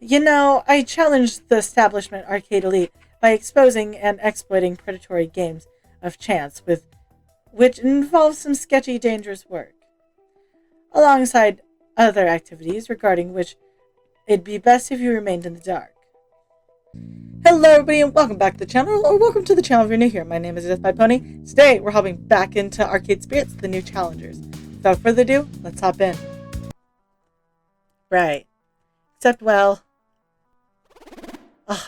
I challenged the establishment Arcade Elite by exposing and exploiting predatory games of chance with which involves some sketchy, dangerous work, alongside other activities regarding which it'd be best if you remained in the dark. Hello, everybody, and welcome back to the channel, or welcome to the channel if you're new here. My name is Death by Pony. Today, we're hopping back into Arcade Spirits, the new challengers. Without further ado, let's hop in. Right. Except, well,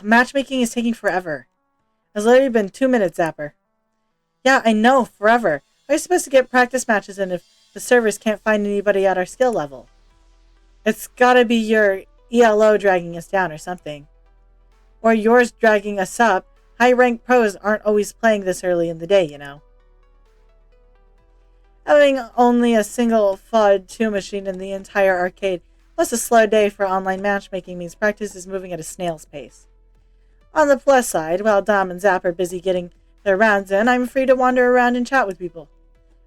matchmaking is taking forever. It's literally been 2 minutes, Zapper. Yeah, I know, forever. How are you supposed to get practice matches in if the servers can't find anybody at our skill level? It's gotta be your ELO dragging us down or something. Or yours dragging us up. High-ranked pros aren't always playing this early in the day, you know. Having only a single FUD 2 machine in the entire arcade, plus a slow day for online matchmaking, means practice is moving at a snail's pace. On the plus side, while Dom and Zap are busy getting their rounds in, I'm free to wander around and chat with people.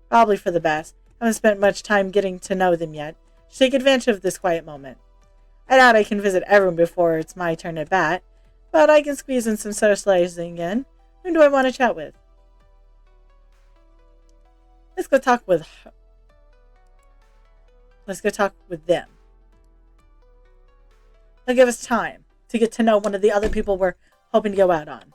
Probably for the best. I haven't spent much time getting to know them yet. Should take advantage of this quiet moment. I doubt I can visit everyone before it's my turn at bat, but I can squeeze in some socializing in. Who do I want to chat with? Let's go talk with them. They'll give us time to get to know one of the other people we're hoping to go out on.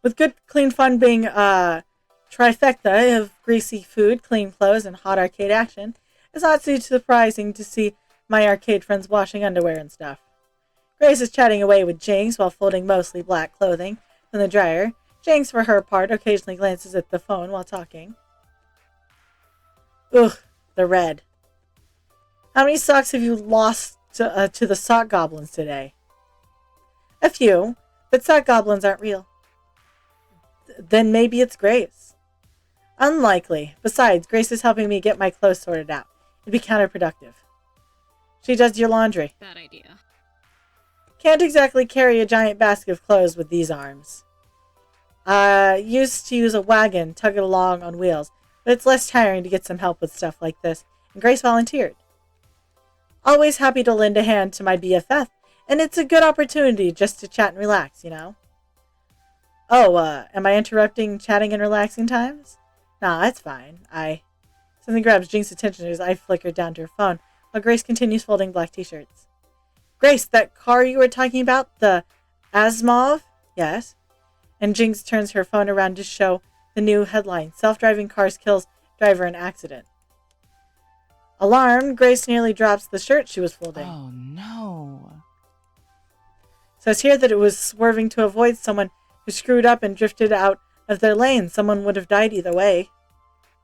With good, clean fun being a trifecta of greasy food, clean clothes, and hot arcade action, it's not too surprising to see my arcade friends washing underwear and stuff. Grace is chatting away with Jinx while folding mostly black clothing from the dryer. Jinx, for her part, occasionally glances at the phone while talking. Ugh, the red. How many socks have you lost to the sock goblins today? A few, but sock goblins aren't real. Then maybe it's Grace. Unlikely. Besides, Grace is helping me get my clothes sorted out. It'd be counterproductive. She does your laundry. Bad idea. Can't exactly carry a giant basket of clothes with these arms. Used to use a wagon, tug it along on wheels, but it's less tiring to get some help with stuff like this, and Grace volunteered. Always happy to lend a hand to my BFF, and it's a good opportunity just to chat and relax, you know? Oh, am I interrupting chatting and relaxing times? Nah, that's fine. Something grabs Jinx's attention as I flicker down to her phone, while Grace continues folding black t-shirts. Grace, that car you were talking about, the Asimov? Yes. And Jinx turns her phone around to show the new headline, Self-driving cars kills driver in accident. Alarmed, Grace nearly drops the shirt she was folding. Oh, no. Says here that it was swerving to avoid someone who screwed up and drifted out of their lane. Someone would have died either way.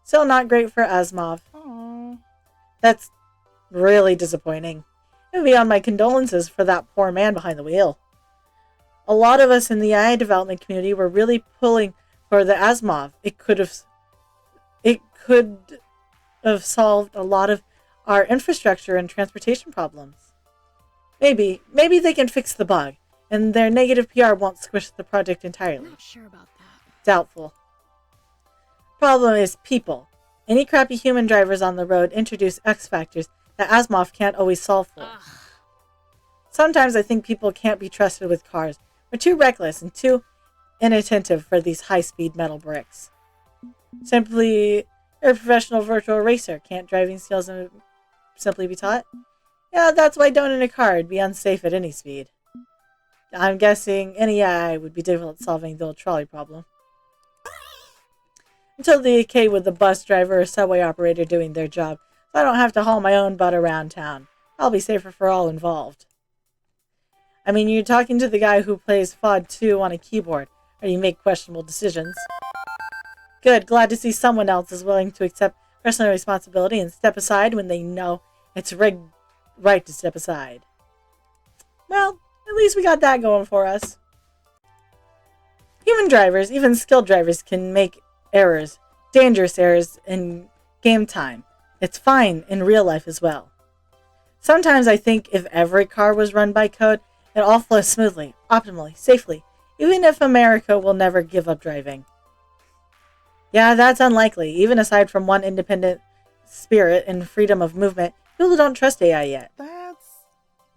Still not great for Asimov. Aww. That's really disappointing. It would be on my condolences for that poor man behind the wheel. A lot of us in the AI development community were really pulling for the Asimov. It could have solved a lot of our infrastructure and transportation problems. Maybe they can fix the bug, and their negative PR won't squish the project entirely. I'm not sure about that. Doubtful. Problem is people. Any crappy human drivers on the road introduce X factors that Asimov can't always solve for. Ugh. Sometimes I think people can't be trusted with cars. We're too reckless and too inattentive for these high-speed metal bricks. Simply, you're a professional virtual racer. Can't driving skills simply be taught? Yeah, that's why don't in a car. It'd be unsafe at any speed. I'm guessing any AI would be difficult at solving the old trolley problem. Until the decay with the bus driver or subway operator doing their job, so I don't have to haul my own butt around town. I'll be safer for all involved. I mean, you're talking to the guy who plays FOD 2 on a keyboard, or you make questionable decisions. Good, glad to see someone else is willing to accept personal responsibility and step aside when they know it's right to step aside. Well, at least we got that going for us. Human drivers, even skilled drivers, can make errors, dangerous errors in game time. It's fine in real life as well. Sometimes I think if every car was run by code, it all flows smoothly, optimally, safely, even if America will never give up driving. Yeah, that's unlikely, even aside from one independent spirit and freedom of movement, people don't trust AI yet. That's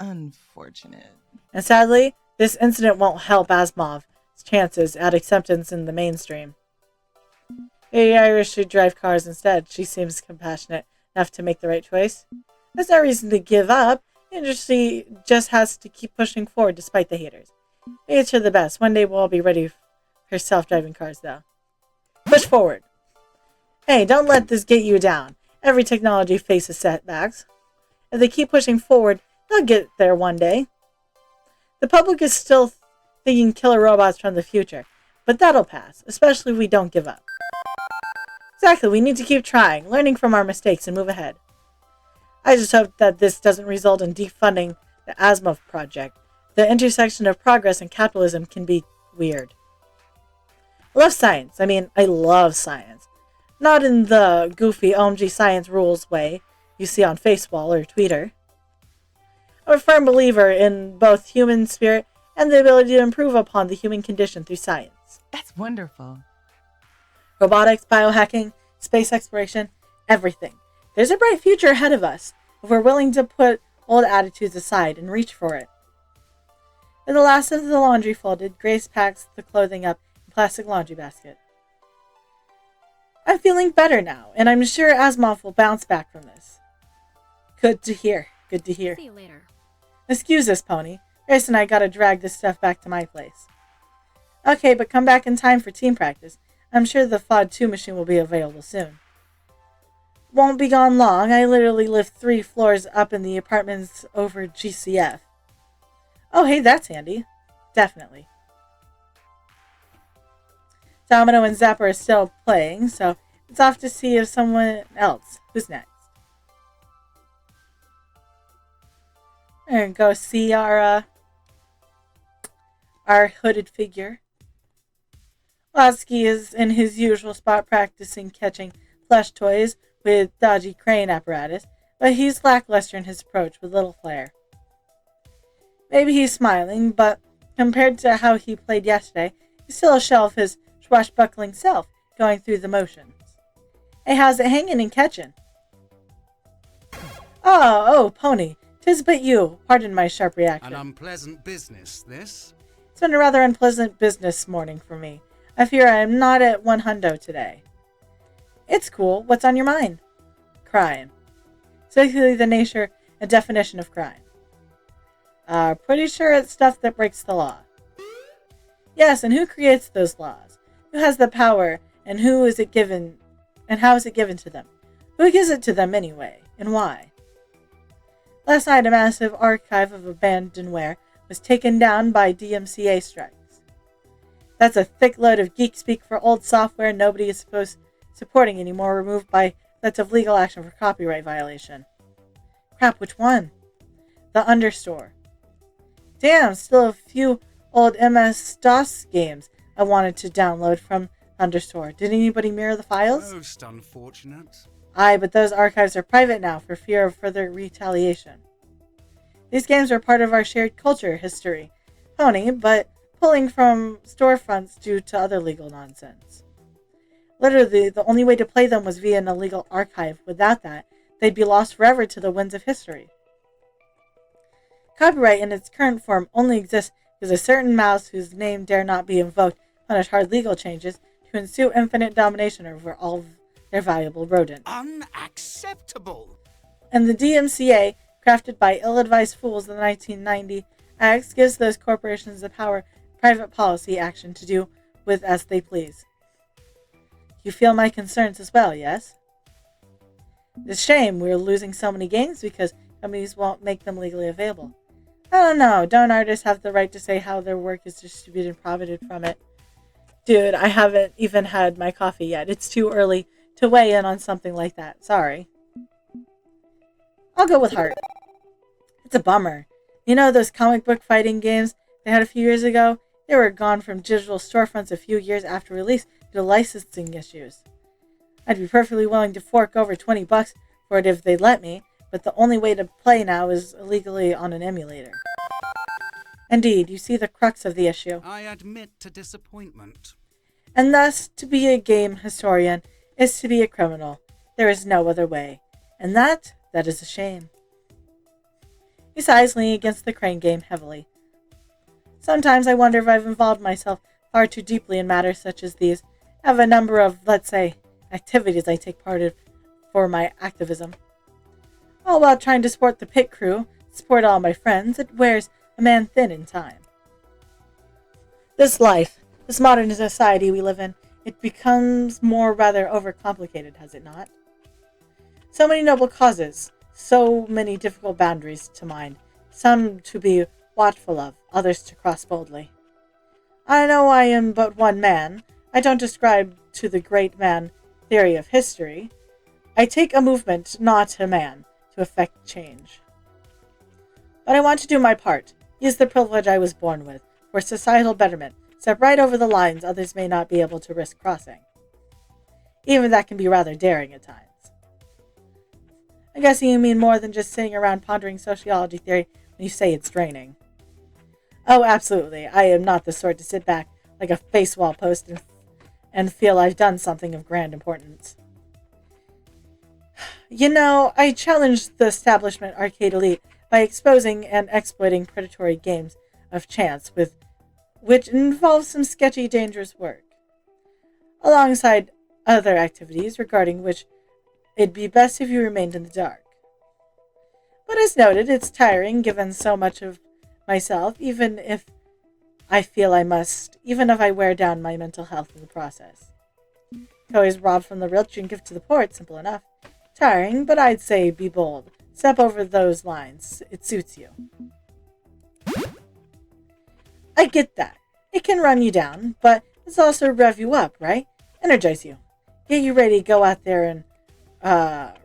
unfortunate. And sadly, this incident won't help Asimov's chances at acceptance in the mainstream. Maybe Iris should drive cars instead. She seems compassionate enough to make the right choice. There's no reason to give up. The industry just has to keep pushing forward despite the haters. Maybe it's for the best. One day we'll all be ready for self-driving cars, though. Push forward. Hey, don't let this get you down. Every technology faces setbacks. If they keep pushing forward, they'll get there one day. The public is still thinking killer robots from the future, but that'll pass, especially if we don't give up. Exactly, we need to keep trying, learning from our mistakes, and move ahead. I just hope that this doesn't result in defunding the Asimov project. The intersection of progress and capitalism can be weird. I love science. I love science. Not in the goofy OMG science rules way you see on Facewall or Twitter. I'm a firm believer in both human spirit and the ability to improve upon the human condition through science. That's wonderful. Robotics, biohacking, space exploration, everything. There's a bright future ahead of us if we're willing to put old attitudes aside and reach for it. With the last of the laundry folded, Grace packs the clothing up in a plastic laundry basket. I'm feeling better now, and I'm sure Asimov will bounce back from this. Good to hear. Good to hear. See you later. Excuse us, Pony. Grace and I gotta drag this stuff back to my place. Okay, but come back in time for team practice. I'm sure the FOD 2 machine will be available soon. Won't be gone long. I literally live 3 floors up in the apartments over GCF. Oh, hey, that's handy. Definitely. Domino and Zapper are still playing, so it's off to see if someone else. Who's next? We're gonna go see our hooded figure. Lasky is in his usual spot practicing catching plush toys with dodgy crane apparatus, but he's lackluster in his approach with little flair. Maybe he's smiling, but compared to how he played yesterday, he's still a shell of his swashbuckling self, going through the motions. Hey, how's it hanging and catching? Oh, Pony, 'tis but you. Pardon my sharp reaction. An unpleasant business, this? It's been a rather unpleasant business morning for me. I fear I am not at 100 today. It's cool. What's on your mind? Crime. Specifically the nature and definition of crime. Pretty sure it's stuff that breaks the law. Yes, and who creates those laws? Who has the power, and who is it given, and how is it given to them? Who gives it to them anyway, and why? Last night, a massive archive of abandonware was taken down by DMCA strikes. That's a thick load of geek speak for old software nobody is supporting anymore, removed by threats of legal action for copyright violation. Crap, which one? The Understore. Damn, still a few old MS-DOS games I wanted to download from Understore. Did anybody mirror the files? Most unfortunate. Aye, but those archives are private now for fear of further retaliation. These games are part of our shared culture history, Pony, but pulling from storefronts due to other legal nonsense. Literally, the only way to play them was via an illegal archive. Without that, they'd be lost forever to the winds of history. Copyright in its current form only exists because a certain mouse whose name dare not be invoked punished hard legal changes to ensue infinite domination over all of their valuable rodents. Unacceptable! And the DMCA, crafted by ill-advised fools in the 1990 Acts, gives those corporations the power private policy action to do with as they please. You feel my concerns as well, yes? It's a shame we're losing so many games because companies won't make them legally available. I don't know, don't artists have the right to say how their work is distributed and profited from it? Dude, I haven't even had my coffee yet. It's too early to weigh in on something like that. Sorry. I'll go with Heart. It's a bummer. You know those comic book fighting games they had a few years ago? They were gone from digital storefronts a few years after release due to licensing issues. I'd be perfectly willing to fork over $20 for it if they'd let me, but the only way to play now is illegally on an emulator. Indeed, you see the crux of the issue. I admit to disappointment. And thus, to be a game historian is to be a criminal. There is no other way. And that is a shame. He sighs, leaning against the crane game heavily. Sometimes I wonder if I've involved myself far too deeply in matters such as these. I have a number of, let's say, activities I take part in for my activism. All while trying to support the pit crew, support all my friends, it wears a man thin in time. This life, this modern society we live in, it becomes more rather overcomplicated, has it not? So many noble causes, so many difficult boundaries to mind, some to be watchful of, others to cross boldly. I know I am but one man. I don't ascribe to the great man theory of history. I take a movement, not a man, to effect change. But I want to do my part, use the privilege I was born with, for societal betterment, step right over the lines others may not be able to risk crossing. Even that can be rather daring at times. I guess you mean more than just sitting around pondering sociology theory when you say it's draining. Oh, absolutely. I am not the sort to sit back like a face wall post and feel I've done something of grand importance. You know, I challenged the establishment arcade elite by exposing and exploiting predatory games of chance which involves some sketchy, dangerous work, alongside other activities regarding which it'd be best if you remained in the dark. But as noted, it's tiring given so much of myself, even if I feel I must, even if I wear down my mental health in the process. Toys robbed from the rich and give to the poor, it's simple enough. Tiring, but I'd say be bold. Step over those lines. It suits you. I get that. It can run you down, but it's also rev you up, right? Energize you. Get you ready to go out there and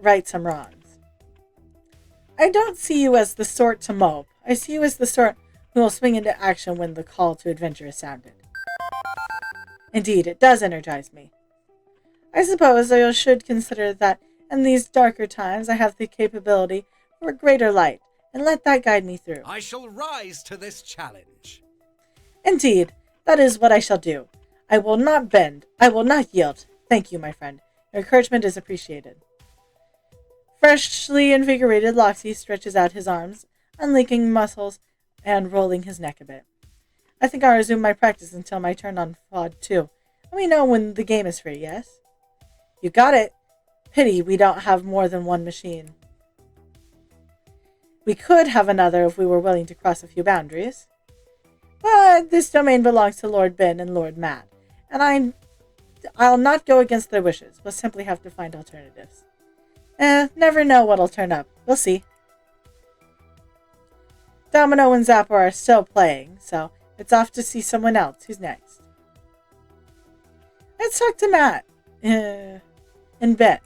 right some wrongs. I don't see you as the sort to mope. I see you as the sort who will swing into action when the call to adventure is sounded. Indeed, it does energize me. I suppose I should consider that in these darker times I have the capability for a greater light, and let that guide me through. I shall rise to this challenge. Indeed, that is what I shall do. I will not bend. I will not yield. Thank you, my friend. Your encouragement is appreciated. Freshly invigorated, Loxy stretches out his arms, unlinking muscles and rolling his neck a bit. I think I'll resume my practice until my turn on FOD 2. Let me know when the game is free, yes? You got it. Pity we don't have more than one machine. We could have another if we were willing to cross a few boundaries. But this domain belongs to Lord Ben and Lord Matt, and I'll not go against their wishes. We'll simply have to find alternatives. Never know what'll turn up. We'll see. Domino and Zapper are still playing, so it's off to see someone else. Who's next? Let's talk to Matt. And Ben.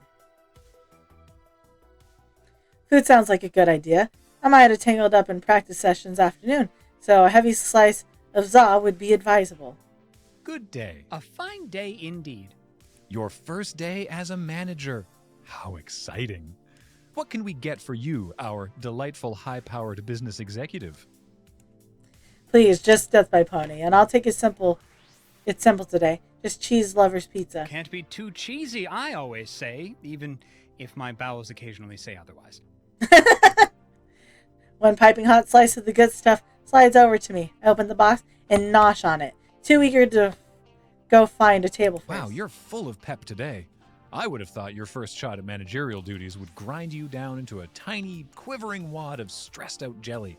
Food sounds like a good idea. I might have tangled up in practice sessions afternoon, so a heavy slice of za would be advisable. Good day. A fine day indeed. Your first day as a manager. How exciting. What can we get for you, our delightful high-powered business executive? Please, just Death by Pony, and I'll take it's simple today. Just cheese lover's pizza. Can't be too cheesy, I always say, even if my bowels occasionally say otherwise. One piping hot slice of the good stuff slides over to me. I open the box and nosh on it, too eager to go find a table for Wow, us. you're full of pep today. I would have thought your first shot at managerial duties would grind you down into a tiny, quivering wad of stressed-out jelly.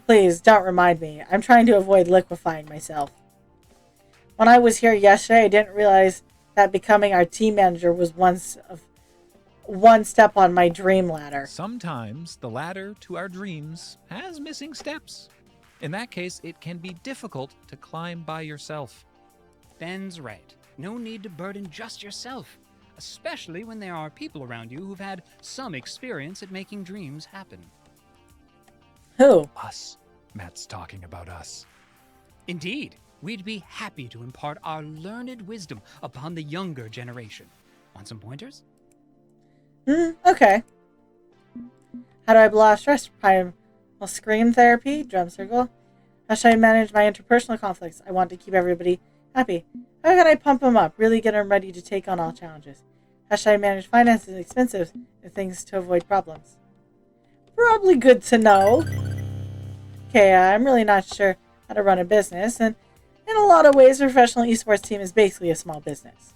Please, don't remind me. I'm trying to avoid liquefying myself. When I was here yesterday, I didn't realize that becoming our team manager was one step on my dream ladder. Sometimes the ladder to our dreams has missing steps. In that case, it can be difficult to climb by yourself. Ben's right. No need to burden just yourself, especially when there are people around you who've had some experience at making dreams happen. Who? Us. Matt's talking about us. Indeed, we'd be happy to impart our learned wisdom upon the younger generation. Want some pointers? Okay. How do I blow off stress? Primal scream therapy? Drum circle? How should I manage my interpersonal conflicts? I want to keep everybody happy. How can I pump them up? Really get them ready to take on all challenges? How should I manage finances and expenses and things to avoid problems? Probably good to know. Okay, I'm really not sure how to run a business, and in a lot of ways, a professional esports team is basically a small business.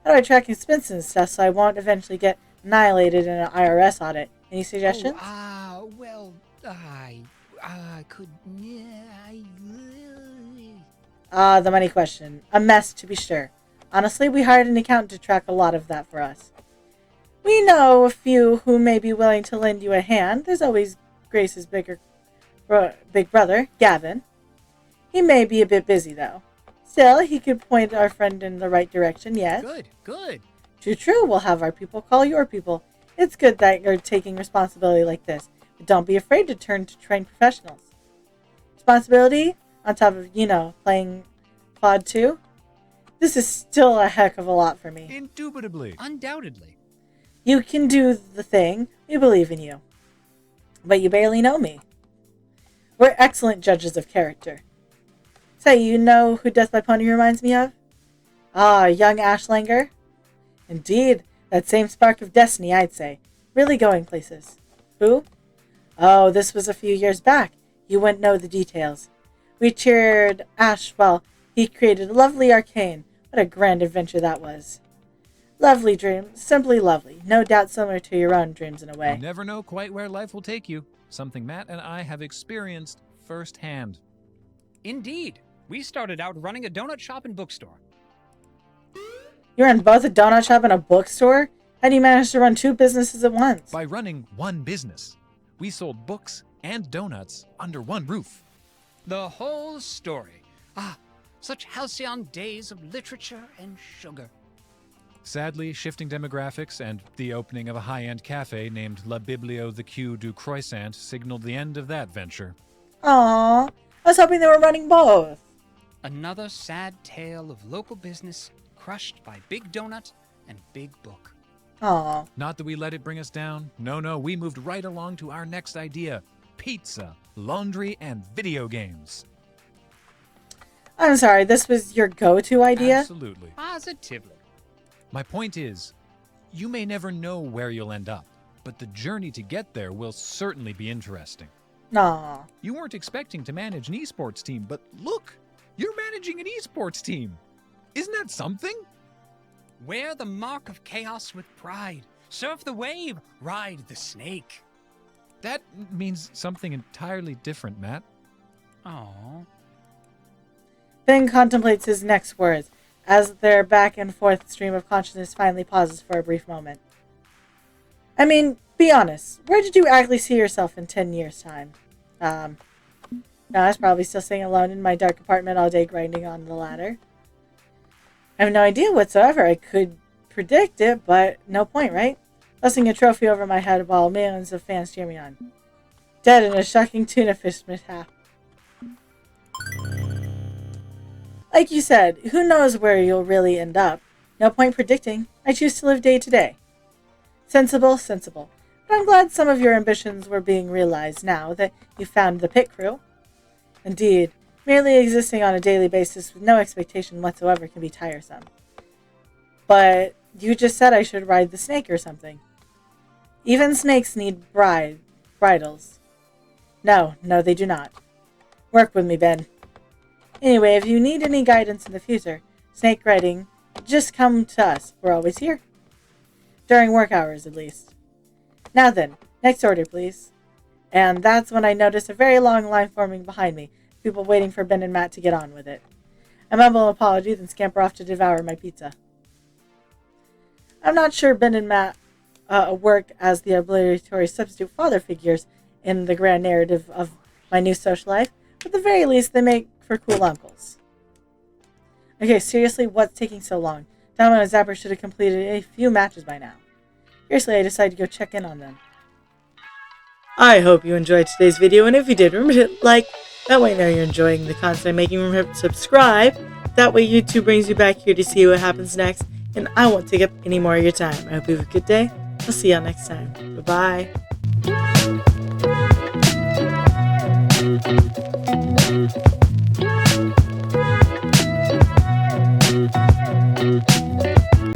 How do I track expenses and stuff so I won't eventually get annihilated in an IRS audit? Any suggestions? Well, I could. The money question. A mess, to be sure. Honestly, we hired an accountant to track a lot of that for us. We know a few who may be willing to lend you a hand. There's always Grace's big brother, Gavin. He may be a bit busy, though. Still, he could point our friend in the right direction, yes. Good. True. We'll have our people call your people. It's good that you're taking responsibility like this. But don't be afraid to turn to trained professionals. Responsibility, on top of, playing Pod 2. This is still a heck of a lot for me. Indubitably. Undoubtedly. You can do the thing. We believe in you. But you barely know me. We're excellent judges of character. Say, you know who Death by Pony reminds me of? Young Ashlanger? Indeed, that same spark of destiny, I'd say. Really going places. Who? Oh, this was a few years back. You wouldn't know the details. We cheered Ash while he created Lovely Arcane. What a grand adventure that was. Lovely dreams, simply lovely. No doubt similar to your own dreams in a way. You never know quite where life will take you. Something Matt and I have experienced firsthand. Indeed. We started out running a donut shop and bookstore. You ran both a donut shop and a bookstore? How do you manage to run two businesses at once? By running one business. We sold books and donuts under one roof. The whole story. Such halcyon days of literature and sugar. Sadly, shifting demographics and the opening of a high-end cafe named La Biblio the Queue du Croissant signaled the end of that venture. Aww, I was hoping they were running both. Another sad tale of local business crushed by Big Donut and Big Book. Aww. Not that we let it bring us down. No, we moved right along to our next idea. Pizza, laundry, and video games. I'm sorry, this was your go-to idea? Absolutely. Positively. My point is, you may never know where you'll end up, but the journey to get there will certainly be interesting. Aw. You weren't expecting to manage an esports team, but look, you're managing an esports team. Isn't that something? Wear the mark of chaos with pride. Surf the wave. Ride the snake. That means something entirely different, Matt. Aww. Ben contemplates his next words as their back and forth stream of consciousness finally pauses for a brief moment. I mean, be honest. Where did you actually see yourself in 10 years' time? No, I was probably still sitting alone in my dark apartment all day grinding on the ladder. I have no idea whatsoever. I could predict it, but no point, right? Tossing a trophy over my head while millions of fans cheer me on. Dead in a shocking tuna fish mishap. Like you said, who knows where you'll really end up? No point predicting. I choose to live day to day. Sensible. But I'm glad some of your ambitions were being realized now that you found the pit crew. Indeed, merely existing on a daily basis with no expectation whatsoever can be tiresome. But you just said I should ride the snake or something. Even snakes need bridles. No, they do not. Work with me, Ben. Anyway, if you need any guidance in the future, snake riding, just come to us. We're always here. During work hours, at least. Now then, next order, please. And that's when I noticed a very long line forming behind me, people waiting for Ben and Matt to get on with it. I mumble an apology, then scamper off to devour my pizza. I'm not sure Ben and Matt work as the obligatory substitute father figures in the grand narrative of my new social life, but at the very least, they make for cool uncles. Okay, seriously, what's taking so long? Damo and Zapper should have completed a few matches by now. Seriously, I decided to go check in on them. I hope you enjoyed today's video, and if you did, remember to hit like. That way I know you're enjoying the content I'm making. Remember to subscribe. That way YouTube brings you back here to see what happens next, and I won't take up any more of your time. I hope you have a good day. I'll see y'all next time. Bye-bye.